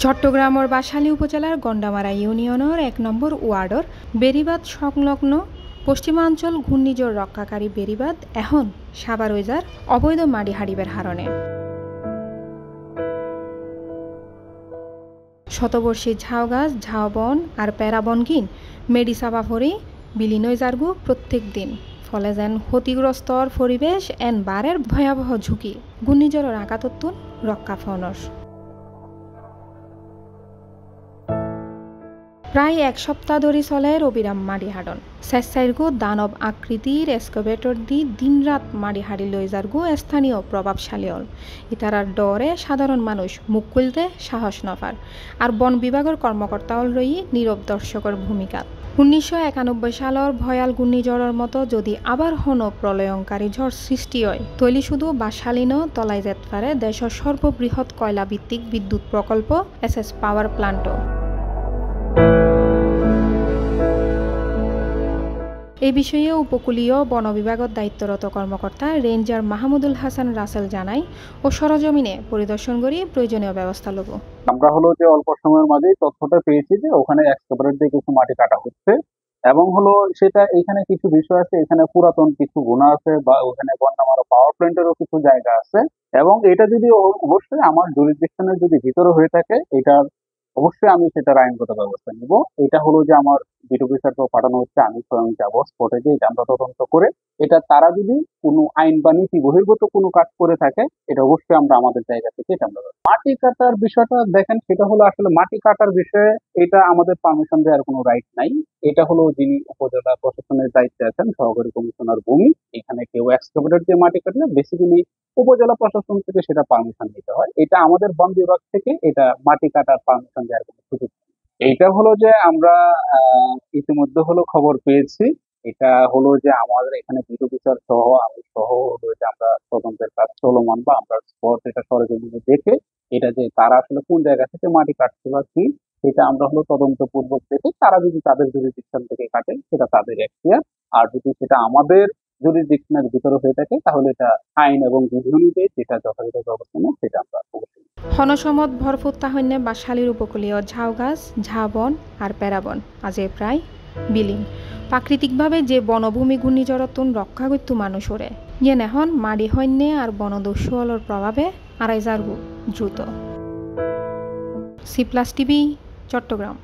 চট্টগ্রামের বাঁশখালী উপজেলার গন্ডামারা ইউনিয়নের ১ নম্বর ওয়ার্ডর বেড়িবাঁধ সংলগ্ন পশ্চিমাঞ্চল ঘূর্ণিঝড় রক্ষাকারী বেড়িবাঁধ এখন সাবার ওইজার অবৈধ মাটি হারিবের হারণে শতবর্ষী ঝাউ গাছ ঝাউবন আর প্যারাবন গিন মেডিসাবা ফরি বিলীন যারগু প্রত্যেক দিন ফলে যেন ক্ষতিগ্রস্তর পরিবেশ এন বারের ভয়াবহ ঝুঁকি ঘূর্ণিঝড়ের আঘাতত্তুন রক্ষা ফনস প্রায় ১ সপ্তাহ ধরে চলে অবিরাম মাটি হাডন স্বেচ্ছাইরগু দানব আকৃতির এক্সকাভেটর দি দিনরাত মাটি হাড়ি লই যারগু স্থানীয় প্রভাবশালী হল ইতারার ডরে সাধারণ মানুষ মুখ খুলতে সাহস নপার আর বন বিভাগের কর্মকর্তা হল রই নীরব দর্শকের ভূমিকা ১৯৯১ সালের ভয়াল ঘূর্ণিঝড়ের মতো যদি আবার হনো প্রলয়ঙ্কারী ঝড় সৃষ্টি হয় তৈলি শুধু বাঁশখালী তলাই যেতে পারে দেশের সর্ববৃহৎ কয়লা ভিত্তিক বিদ্যুৎ প্রকল্প এসএস পাওয়ার প্লান্টও। এই বিষয়ে উপকূলীয় বন বিভাগের দায়িত্বরত কর্মকর্তা রেঞ্জার মাহমুদুল হাসান রাসেল জানায় ও সরজমিনে পরিদর্শন করে প্রয়োজনীয় ব্যবস্থা লব। আমরা হলো যে অল্প সময়ের মাঝেই তথ্যটা পেয়েছি যে ওখানে এক্সকাভেটর দিয়ে কিছু মাটি কাটা হচ্ছে এবং হলো সেটা এখানে কিছু বিষয় আছে, এখানে পুরাতন কিছু গুণা আছে বা ওখানে গন্ডামারা পাওয়ার প্ল্যান্টেরও কিছু জায়গা আছে এবং এটা যদি অবশ্যই আমার জুরিসডিকশনের যদি ভিতরে হয়ে থাকে এটা অবশ্যই আমি সেটার আইনগত ব্যবস্থা নিব। এটা হলো যে আমার বিডিও অফিসারকেও পাঠানো হচ্ছে, আমি স্বয়ং যাবো স্পটে গিয়ে এটা আমরা তদন্ত করে এটা তারা যদি কোনো আইন বা নীতি বহির্ভূত কোনো কাজ করে থাকে এটা অবশ্যই আমরা আমাদের জায়গা থেকে এটা আমরা মাটি কাটার বিষয়টা দেখেন, সেটা হলো আসলে মাটি কাটার বিষয়ে এটা আমাদের পারমিশন দেওয়ার কোনো রাইট নাই। এটা হলো যিনি উপজেলা প্রশাসনের দায়িত্বে আছেন সহকারী কমিশনার ভূমি, এখানে কেউ এক্সকাভেটর দিয়ে মাটি কাটলে বেসিক্যালি উপজেলা প্রশাসন থেকে সেটা পারমিশন নিতে হয়। এটা আমাদের বন বিভাগ থেকে এটা মাটি কাটার পারমিশন দেওয়ার কোনো সুযোগ নেই। এইটা হলো যে আমরা ইতিমধ্যে হলো খবর পেয়েছি, এটা হলো যে আমাদের এখানে বিডিও অফিসার সহ আমি সহ হলো যে আমরা তদন্তের কাজ চলমান বা আমরা স্পট এটা সরজমিনে দেখে এটা যে তারা আসলে কোন জায়গা থেকে মাটি কাটছে বা কি সেটা আমরা হলো তদন্ত পূর্বক দেখে তারা যদি তাদের জুরিসডিকশন থেকে কাটে সেটা তাদের এখতিয়ার, আর যদি সেটা আমাদের জুরিসডিকশনের ভিতরে হয়ে থাকে তাহলে এটা আইন এবং বিধি অনুযায়ী যেটা যথাযথ ব্যবস্থা নেয় সেটা আমরা অবশ্যই। হনসমত ভরপুর তাহন্যে বাঁশখালীর উপকূলীয় ঝাউ গাছ ঝাউবন আর প্যারাবন আজ প্রায় বিলীন প্রাকৃতিকভাবে যে বনভূমি ঘূর্ণিঝড়তুন রক্ষা করত মানুষরে ইয়ে এখন মাড়ি হন্যে আর বনদস্যুর প্রভাবে আড়াই যারগু দ্রুত। সি+ টিভি, চট্টগ্রাম।